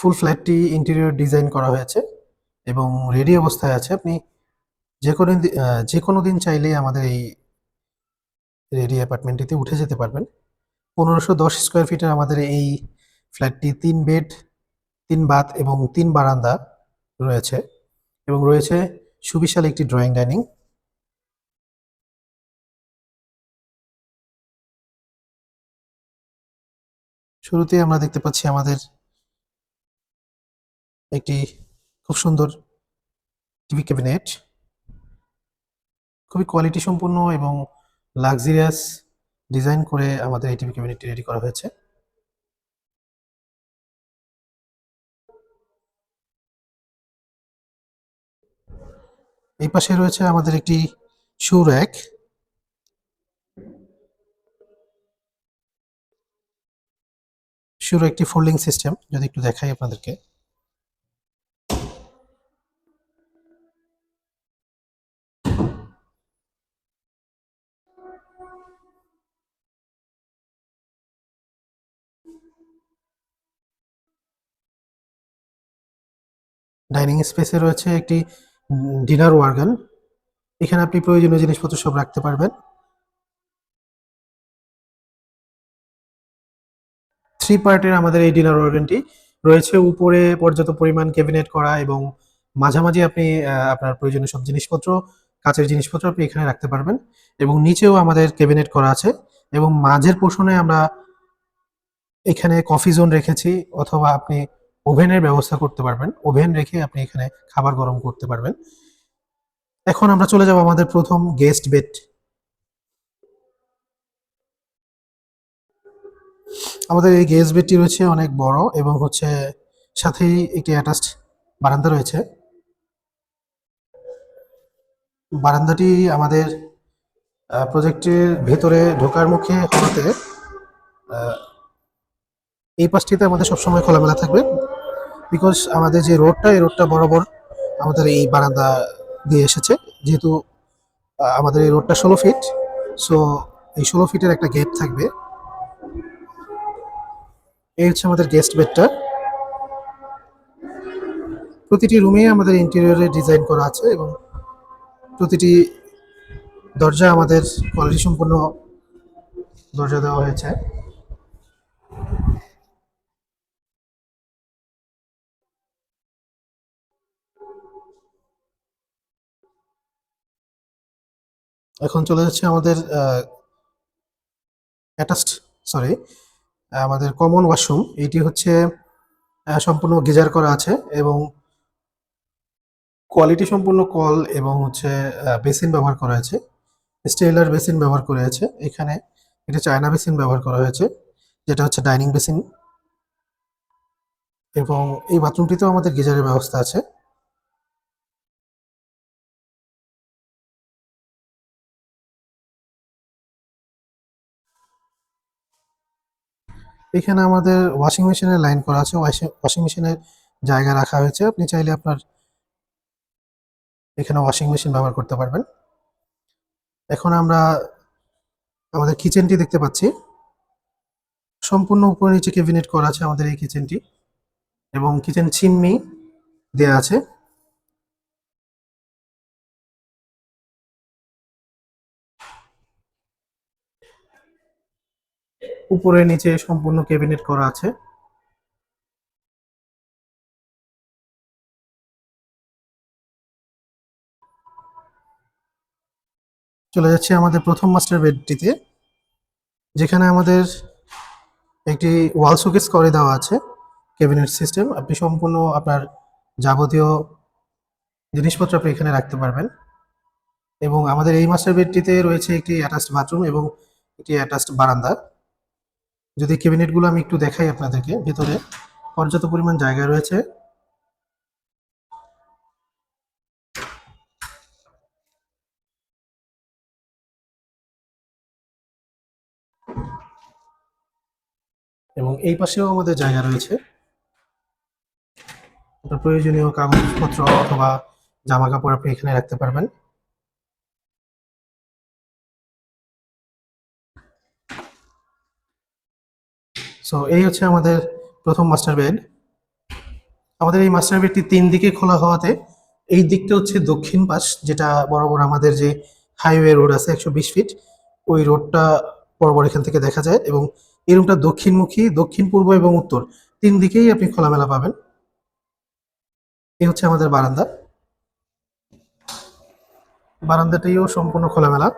ফুল ফ্ল্যাটটি interior design করা হয়েছে এবং রেডি অবস্থায় আছে। আপনি যে কোনো দিন চাইলেই আমাদের এই রেডি অ্যাপার্টমেন্টটিতে উঠে যেতে পারবেন। 1510 স্কোয়ার ফিটের আমাদের এই ফ্ল্যাটটি 3 বেড, 3 বাথ এবং 3 বারান্দা রয়েছে এবং রয়েছে সুবিশাল একটি ড্রয়িং ডাইনিং। শুরুতেই আমরা দেখতে পাচ্ছি আমাদের একটি খুব সুন্দর টিভি ক্যাবিনেট, খুবই কোয়ালিটি সম্পন্ন এবং লাক্সারিয়াস ডিজাইন করে আমাদের এই টিভি ক্যাবিনেটটি রেডি করা হয়েছে। এই পাশে রয়েছে আমাদের একটি শু র্যাক। শু একটি ফোল্ডিং সিস্টেম, যদি একটু দেখাই আপনাদেরকে। ডাইনিং স্পেসে রয়েছে একটি ডিনার ওয়ার্গান। এখানে আপনি প্রয়োজনীয় জিনিসপত্র সব রাখতে পারবেন। 3 পার্টের আমাদের এই ডিনার ওয়ার্গানটি রয়েছে। উপরে পর্যাপ্ত পরিমাণ ক্যাবিনেট করা এবং মাঝামাঝি আপনি আপনার প্রয়োজনীয় সব জিনিসপত্র, কাচের জিনিসপত্র আপনি এখানে রাখতে পারবেন এবং নিচেও আমাদের ক্যাবিনেট করা আছে এবং মাঝের পোর্শনে আমরা এখানে কফি জোন রেখেছি, অথবা আপনি ওভেনের ব্যবস্থা করতে পারবেন। ওভেন রেখে আপনি এখানে খাবার গরম করতে পারবেন। এখন আমরা চলে যাব আমাদের প্রথম গেস্ট বেড। আমাদের এই গেস্ট বেডটি রয়েছে অনেক বড় এবং সাথেই একটি অ্যাটাচড বারান্দা রয়েছে। বারান্দাটি আমাদের প্রজেক্টের ভেতরে ঢোকার মুখে হওয়াতে এই পাশটিতে আমাদের সবসময় খোলামেলা থাকবে, বিকজ আমাদের যে রোডটা, এই রোডটা বরাবর আমাদের এই বারান্দা দিয়ে এসেছে। যেহেতু আমাদের এই রোডটা 16 ফিট, সো এই 16 ফিটের একটা গেট থাকবে। এই হচ্ছে আমাদের গেস্ট বেডটা। প্রতিটি রুমে আমাদের ইন্টেরিয়রে ডিজাইন করা আছে এবং প্রতিটি দরজা আমাদের কোয়ালিটি সম্পন্ন দরজা দেওয়া হয়েছে। এখন চলে যাচ্ছে আমাদের অ্যাটাচড, সরি, আমাদের কমন ওয়াশরুম। এটি সম্পূর্ণ গিজার করা আছে এবং কোয়ালিটি সম্পূর্ণ কল এবং বেসিন ব্যবহার করা হয়েছে। স্টেইনলার বেসিন ব্যবহার করা হয়েছে এখানে। এটা চায়না বেসিন ব্যবহার করা হয়েছে, যেটা হচ্ছে ডাইনিং বেসিন। এবং এই বাথরুমটিতেও আমাদের গিজারের ব্যবস্থা আছে। এখানে আমাদের ওয়াশিং মেশিনের লাইন করা আছে। ওয়াশিং মেশিনের জায়গা রাখা হয়েছে, আপনি চাইলে আপনার এখানে ওয়াশিং মেশিন ব্যবহার করতে পারবেন। এখন আমরা আমাদের কিচেনটি দেখতে পাচ্ছি। সম্পূর্ণ উপরে নিচে ক্যাবিনেট করা আছে আমাদের এই কিচেনটি এবং কিচেন চিমনি দেয়া আছে। উপরে নিচে সম্পূর্ণ ক্যাবিনেট করা আছে। চলে যাচ্ছে আমাদের প্রথম মাস্টার বেডটিতে, যেখানে আমাদের একটি ওয়াল শোকেস করে দেওয়া আছে ক্যাবিনেট সিস্টেম। আপনি সম্পূর্ণ আপনার যাবতীয় জিনিসপত্র আপনি এখানে রাখতে পারবেন। এবং আমাদের এই মাস্টার বেডটিতে রয়েছে একটি অ্যাটাচড বাথরুম এবং একটি অ্যাটাচড বারান্দা। যদি ক্যাবিনেটগুলো আমি একটু দেখাই আপনাদেরকে, ভেতরে পর্যাপ্ত পরিমাণ জায়গা রয়েছে। এবং এই পাশেও আমাদের জায়গা রয়েছে। আপনার প্রয়োজনীয় কাগজপত্র অথবা জামা কাপড় আপনি এখানে রাখতে পারবেন। সো এই হচ্ছে আমাদের প্রথম মাস্টার বেড। আমাদের এই মাস্টার বেডটি 3 দিকে খোলা হওয়াতে এই দিকটা হচ্ছে দক্ষিণ পাশ, যেটা বরাবর আমাদের যে হাইওয়ে রোড আছে 120 ফিট, ওই রোডটা বরাবর এখান থেকে দেখা যায়। এবং এই রুমটা দক্ষিণমুখী, দক্ষিণ পূর্ব এবং উত্তর 3 দিকেই আপনি খোলামেলা পাবেন। এই হচ্ছে আমাদের বারান্দা, বারান্দাটিও সম্পূর্ণ খোলামেলা।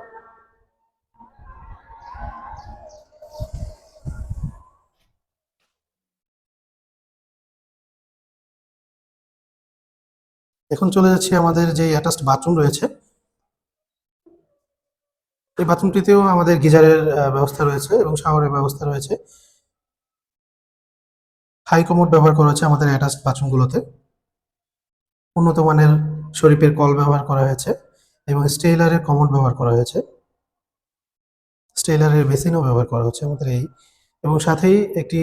এখন চলে যাচ্ছি আমাদের যে অ্যাটাচড বাথরুম রয়েছে। এই বাথরুমটিতেও আমাদের গিজারের ব্যবস্থা রয়েছে এবং শাওয়ারের ব্যবস্থা রয়েছে। হাই কমোড ব্যবহার করা হয়েছে আমাদের অ্যাটাচড বাথরুমগুলোতে। উন্নত মানের শরীফের কল ব্যবহার করা হয়েছে এবং স্টেইলারের কমোড ব্যবহার করা হয়েছে। স্টেইলারের বেসিনও ব্যবহার করা হচ্ছে আমাদের এই, এবং সাথেই একটি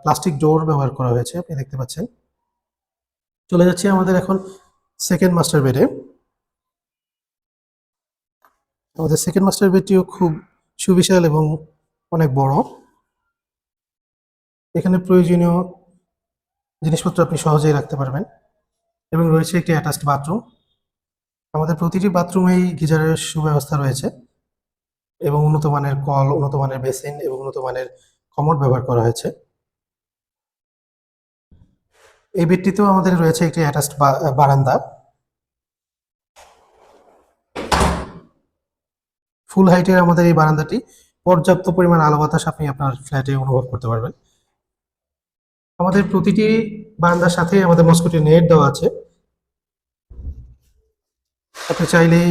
প্লাস্টিক ডোর ব্যবহার করা হয়েছে, আপনি দেখতে পাচ্ছেন। চলে যাচ্ছি আমাদের এখন সেকেন্ড মাস্টার বেডে। আমাদের সেকেন্ড মাস্টার বেডটিও খুব সুবিশাল এবং অনেক বড়। এখানে প্রয়োজনীয় জিনিসপত্র আপনি সহজেই রাখতে পারবেন এবং রয়েছে একটি অ্যাটাচড বাথরুম। আমাদের প্রতিটি বাথরুমেই গিজারের সুব্যবস্থা রয়েছে এবং উন্নত মানের কল, উন্নত মানের বেসিন এবং উন্নত মানের কমোড ব্যবহার করা হয়েছে। এই বেডটিতেও আমাদের রয়েছে একটি অ্যাটাচড বারান্দা। ফুল হাইটের আমাদের এই বারান্দাটি পর্যাপ্ত পরিমাণ আলো বাতাস আপনি আপনার ফ্ল্যাটে অনুভব করতে পারবেন। আমাদের প্রতিটি বারান্দার সাথে আমাদের মস্কিটো নেট দেওয়া আছে। আপনি চাইলেই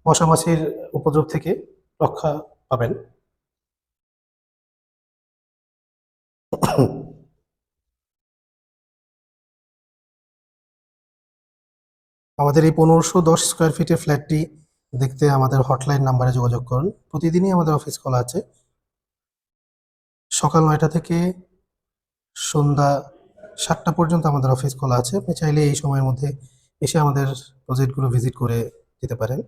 মশা মাছির উপদ্রব থেকে রক্ষা পাবেন। আমাদের এই 1510 স্কোয়ার ফিটের ফ্ল্যাটটি দেখতে আমাদের হটলাইন নাম্বারে যোগাযোগ করুন। প্রতিদিনই আমাদের অফিস খোলা আছে, সকাল 9টা থেকে সন্ধ্যা 7টা পর্যন্ত আমাদের অফিস খোলা আছে। আপনি চাইলে এই সময়ের মধ্যে এসে আমাদের প্রজেক্টগুলো ভিজিট করে যেতে পারেন।